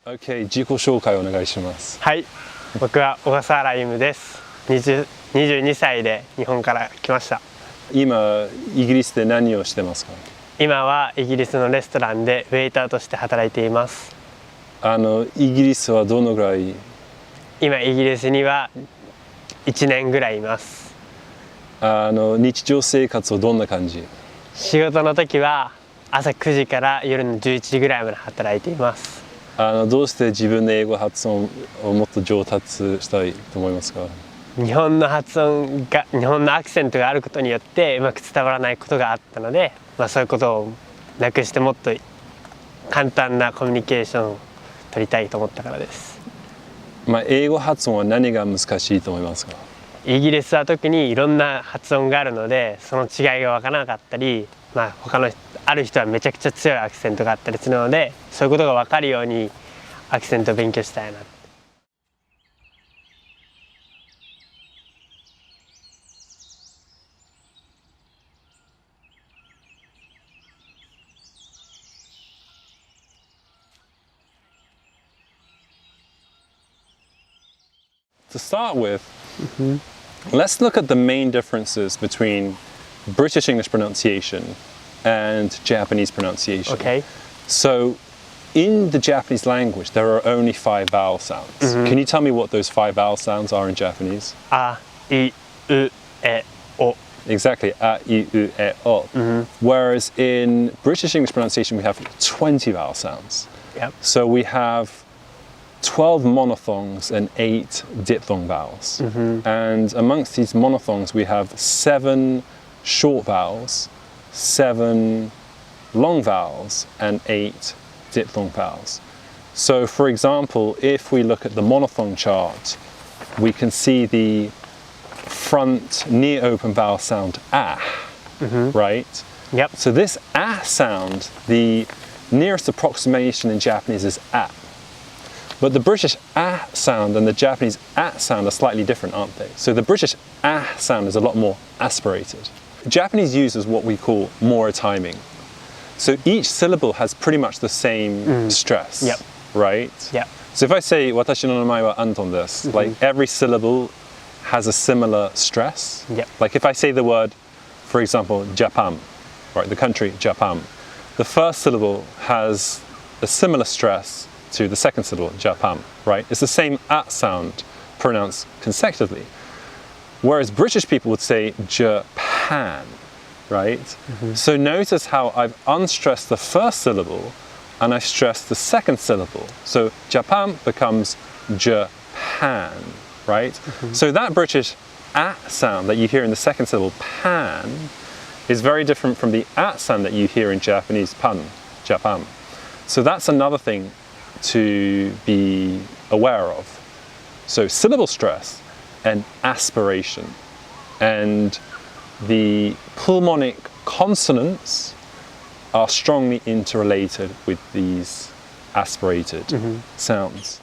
OK、自己紹介お願いします。はい、僕は小笠原歩夢です。22歳で日本から来ました。今、イギリスで何をしてますか？今はイギリスのレストランでウェイターとして働いています。イギリスはどのぐらい？今イギリスには1年ぐらいいます。日常生活はどんな感じ？仕事の時は朝9時から夜の11時ぐらいまで働いています。どうして自分の英語発音をもっと上達したいと思いますか？日本の発音が、日本のアクセントがあることによってうまく伝わらないことがあったので、そういうことをなくしてもっと簡単なコミュニケーションを取りたいと思ったからです。英語発音は何が難しいと思いますか？イギリスは特にいろんな発音があるので、その違いが分からなかったり、他のある人はめちゃくちゃ強いアクセントがあったりするので、そういうことが分かるようにアクセントを勉強したいな。To start with, let's look at the main differences between British English pronunciation and Japanese pronunciation. Okay. So, in the Japanese language, there are only 5 vowel sounds. Can you tell me what those 5 vowel sounds are in Japanese? A, I, U, E, O. Exactly, a, I, U, E, O. Whereas in British English pronunciation, we have 20 vowel sounds. Yep. So we have 12 monophthongs and 8 diphthong vowels. And amongst these monophthongs, we have 7 short vowels, 7 long vowels, and 8 diphthong vowels. So, for example, if we look at the monophthong chart, we can see the front near open vowel sound ah, right? Yep. So this ah sound, the nearest approximation in Japanese is ah. But the British ah sound and the Japanese at sound are slightly different, aren't they? So the British ah sound is a lot more aspirated. Japanese uses what we call mora timing. So each syllable has pretty much the same stress, right? Yep. So if I say, watashi no namae wa Anton desu, like every syllable has a similar stress. Yep. Like if I say the word, for example, Japan, right, the country Japan, the first syllable has a similar stress to the second syllable, Japan, right? It's the same at sound pronounced consecutively. Whereas British people would say Japan, right? So notice how I've unstressed the first syllable and I stressed the second syllable. So Japan becomes Japan, right? So that British at sound that you hear in the second syllable, pan, is very different from the at sound that you hear in Japanese, pan, Japan. So that's another thing to be aware of. So syllable stress and aspiration, and the pulmonic consonants are strongly interrelated with these aspirated sounds.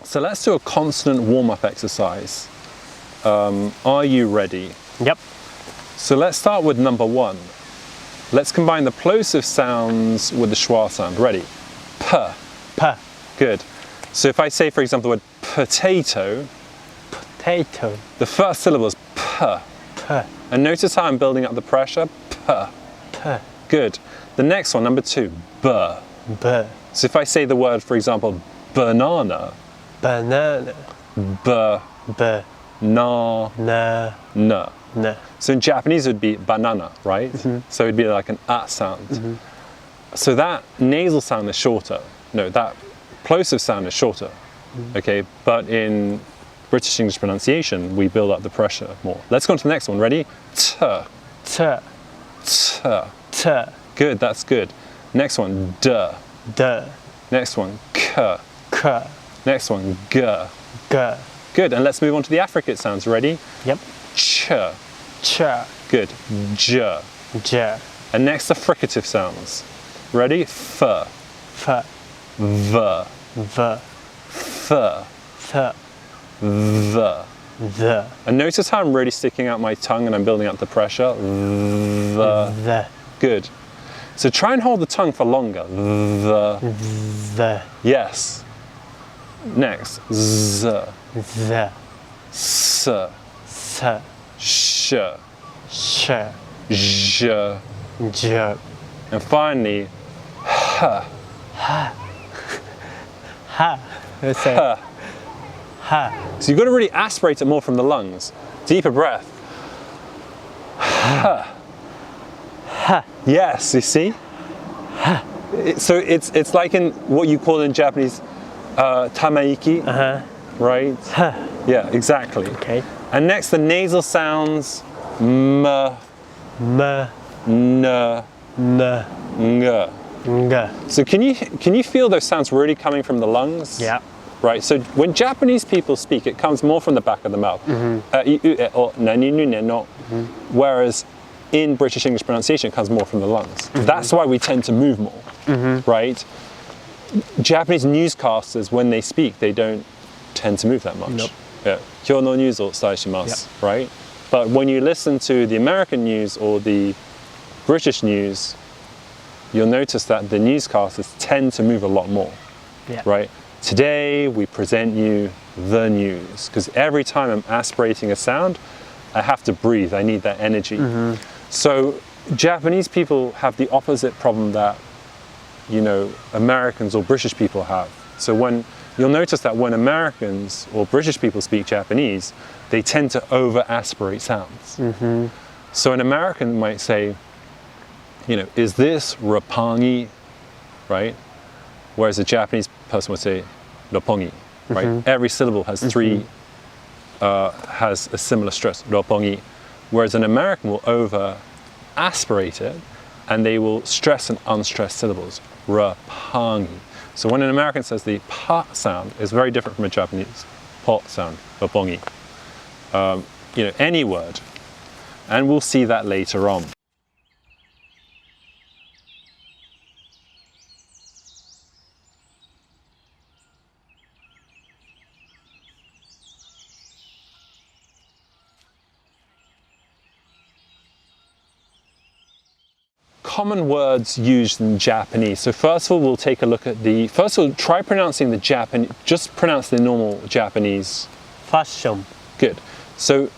So let's do a consonant warm-up exercise. Are you ready? Yep. So let's start with number 1. Let's combine the plosive sounds with the schwa sound. Ready? P. P. Good. So if I say, for example, the word potato, Potato. the first syllable is P. P. And notice how I'm building up the pressure? P. P. Good. The next one, number 2, B. B. So if I say the word, for example, banana, Banana. B. B. Na. Na. Na. Na. So in Japanese it would be banana, right? So it'd be like an at sound. So that nasal sound is shorter. No, that plosive sound is shorter. Okay, but in British English pronunciation, we build up the pressure more. Let's go on to the next one. Ready? T. T. T. T. Good, that's good. Next one, D. D. Next one, K. K. Next one, G. G. Good, and let's move on to the affricate sounds. Ready? Yep. Ch. Ch. Good. J. J. And next, the fricative sounds. Ready? F. F. the, the, the, the, the. the, And notice how I'm really sticking out my tongue and I'm building up the pressure. The. Good. So try and hold the tongue for longer. The. Yes. Next. Z. the, S. s, Sh. sh, J. j, And finally, H. ha. Let's say H. ha. So you've got to really aspirate it more from the lungs. Deeper breath. Ha. Yes, you see? So it's like in what you call in Japanese tamaiki, right? Yeah, exactly. Okay. And next, the nasal sounds m, M, n, n, ng. ng. So can you feel those sounds really coming from the lungs? Yeah. Right. So when Japanese people speak, it comes more from the back of the mouth. Whereas in British English pronunciation, it comes more from the lungs. That's why we tend to move more, right? Japanese newscasters, when they speak, they don't tend to move that much. Nope. Yeah. 今日のニュースをお伝えします right? But when you listen to the American news or the British news, you'll notice that the newscasters tend to move a lot more, Yeah. right? Today we present you the news, because every time I'm aspirating a sound, I have to breathe, I need that energy. So Japanese people have the opposite problem that, you know, Americans or British people have. So when you'll notice that when Americans or British people speak Japanese, they tend to over aspirate sounds. So an American might say, you know, is this Roppongi, right? Whereas a Japanese person would say Roppongi, right? Every syllable has three, has a similar stress, Roppongi. Whereas an American will over aspirate it and they will stress and unstress syllables, Roppongi. So when an American says the pa sound, is very different from a Japanese po sound, Roppongi. You know, any word. And we'll see that later on. Common words used in Japanese. So first of all, we'll take a look at first of all, try pronouncing the Japanese, just pronounce the normal Japanese. Fashion. Good. So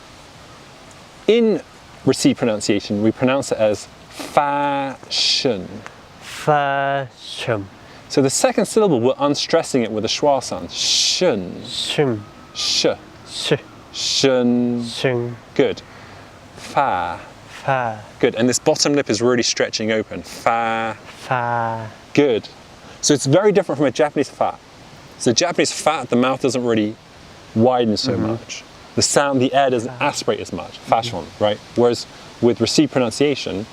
in received pronunciation, we pronounce it as fashion. Fashion. So the second syllable, we're unstressing it with a schwa sound. Shun. Shun. Sh. Sh. Shun. Shun. Good. Fa. Fa. Good. And this bottom lip is really stretching open. Fa. Fa. Good. So it's very different from a Japanese fa. So Japanese fa, the mouth doesn't really widen so much. The sound, the air doesn't aspirate as much. Fashion, right? Whereas with received pronunciation,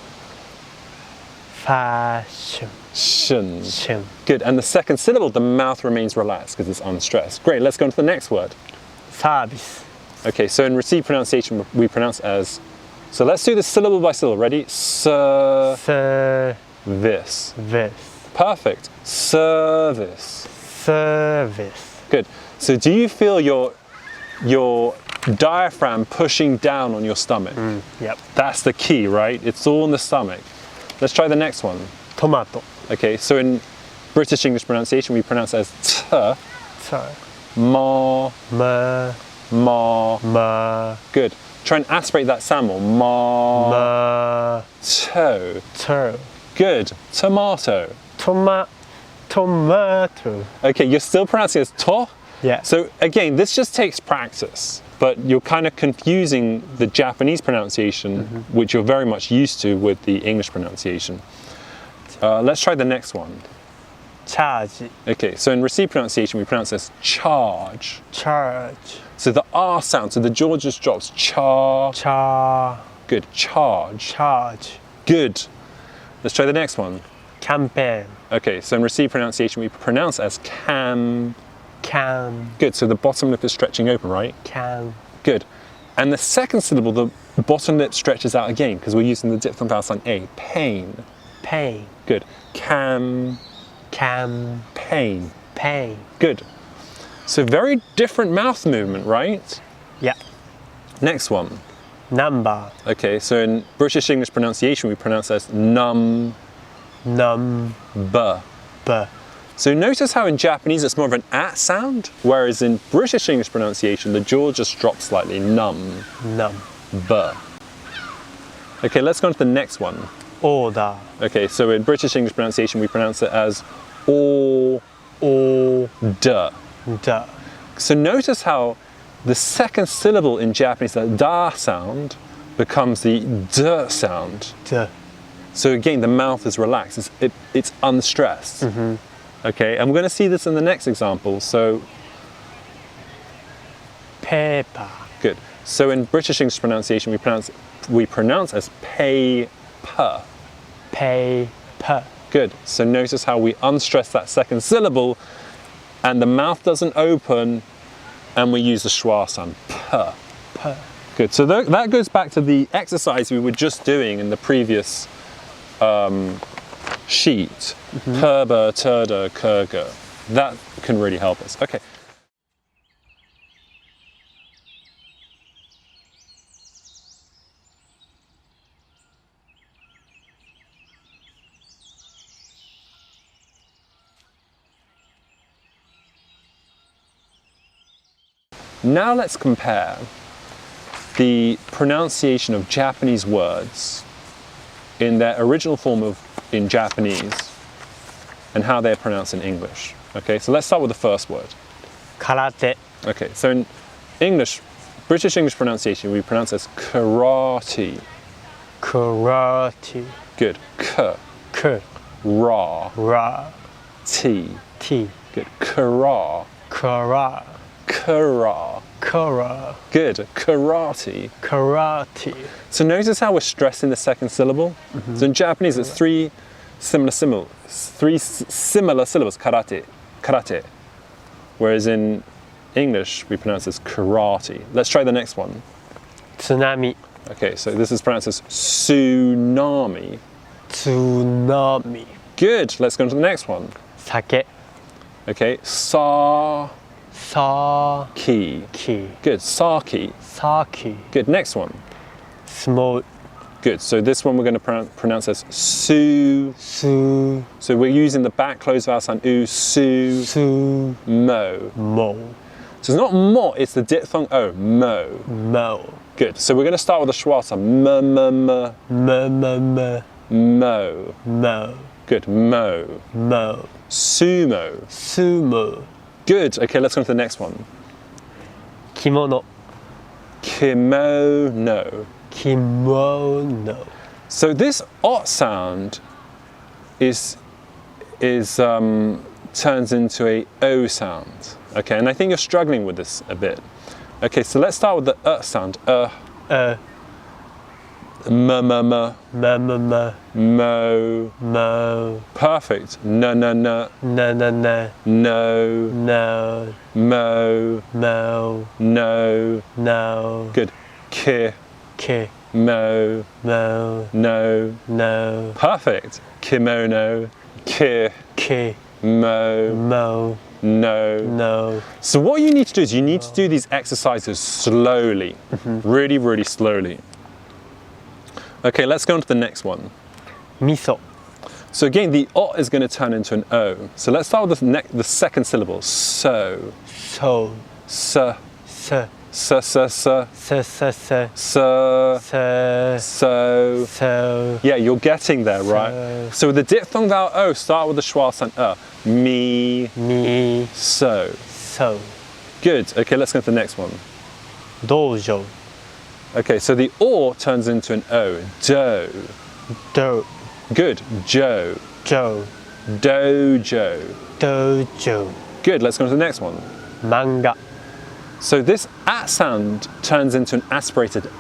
Fashion. shun. Shun. Good. And the second syllable, the mouth remains relaxed because it's unstressed. Great. Let's go on to the next word. Service. Okay. So in received pronunciation, we pronounce as. So let's do this syllable by syllable. Ready? Service. Service. Perfect. Service. Service. Good. So do you feel your diaphragm pushing down on your stomach? Yep. That's the key, right? It's all in the stomach. Let's try the next one. Tomato. Okay, so in British English pronunciation, we pronounce it as t, Sorry. ma, Ma. ma. Ma. Good. Try and aspirate that sound more. Ma, Ma. to. Tur. Good. Tomato. Tomato. Okay, you're still pronouncing it as to. Yeah. So again, this just takes practice, but you're kind of confusing the Japanese pronunciation, which you're very much used to, with the English pronunciation. Let's try the next one. Charge. Okay, so in received pronunciation, we pronounce this charge. Charge. So the R sound, so the jaw just drops. Char. Good. Charge. Charge. Good. Let's try the next one. Campaign. Okay, so in received pronunciation, we pronounce as cam. Can. Good. So the bottom lip is stretching open, right? Can. Good. And the second syllable, the bottom lip stretches out again because we're using the diphthong vowel sound A. Pain. Pain. Good. Cam. Campaign. pain. pain. Good. So very different mouth movement, right? Yeah. Next one. Number. Okay, so in British English pronunciation, we pronounce as number. Number. So notice how in Japanese it's more of an at sound, whereas in British English pronunciation, the jaw just drops slightly. Num. Number. Okay, let's go on to the next one. Order. Okay, so in British English pronunciation, we pronounce it as order. The. So notice how the second syllable in Japanese, the da sound, becomes the d sound. The. So again, the mouth is relaxed, it's unstressed. Okay, and we're going to see this in the next example. So, Paper. good. So in British English pronunciation, we pronounce as paper. Paper. Good. So notice how we unstress that second syllable, and the mouth doesn't open, and we use the schwa sound. Per. Good. So that goes back to the exercise we were just doing in the previous sheet. Perber, turda, kurga. That can really help us. Okay. Now let's compare the pronunciation of Japanese words in their original form in Japanese and how they're pronounced in English. Okay, so let's start with the first word. Karate. Okay, so in English, British English pronunciation, we pronounce as karate. Karate. Good. K. K. Ra. Ra. T. T. Good. Kara. Kara. Kara. Kara. Good. Karate. Karate. So notice how we're stressing the second syllable. So in Japanese, it's three similar syllables. Karate. Karate. Whereas in English, we pronounce as karate. Let's try the next one. Tsunami. Okay, so this is pronounced as tsunami. Tsunami. Good. Let's go on to the next one. Sake. Okay, saki. Saki. Good. Saki. Saki. Good. Next one. Small. Good. So this one we're going to pronounce as su. Su. So we're using the back closed vowel sound u. Su. Su. Mo. Mo. So it's not mo, it's the diphthong o. Mo. Mo. Good. So we're going to start with the schwa sound. M. Mo. Mo. Mo. Good. Mo. Mo. Sumo. Sumo. Good. Okay, let's go on to the next one. Kimono. Kimono. Kimono. So this ot sound turns into a o sound. Okay, and I think you're struggling with this a bit. Okay, so let's start with the sound. Mo. Mo. Perfect. No. No. No. No. Mo. No. No. No. Good. Ki. Ki. Mo. Mo. No. No. Perfect. Kimono. Ki. Ki. Mo. Mo. No. No. So what you need to do is you need to do these exercises slowly. Really, really slowly. Okay, let's go on to the next one. Miso. So again, the o is going to turn into an o. So let's start with the second syllable. So. So. So. So. So. So. So. So. So. So. So. So. So. So. Yeah, you're getting there, right? So with the diphthong vowel o, start with the schwa sound Me. Mi. So. So. Good. Okay, let's go to the next one. Dojo. Okay, so the o turns into an o. Do. Do. Good. Jo. Jo. Dojo. Dojo. Good. Let's go to the next one. Manga. So this at sound turns into an aspirated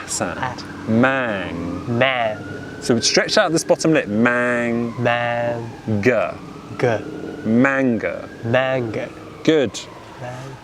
sound. Mang. Man. So stretch out this bottom lip. Mang. Man. Ga. G. Manga. Manga. Good. Man.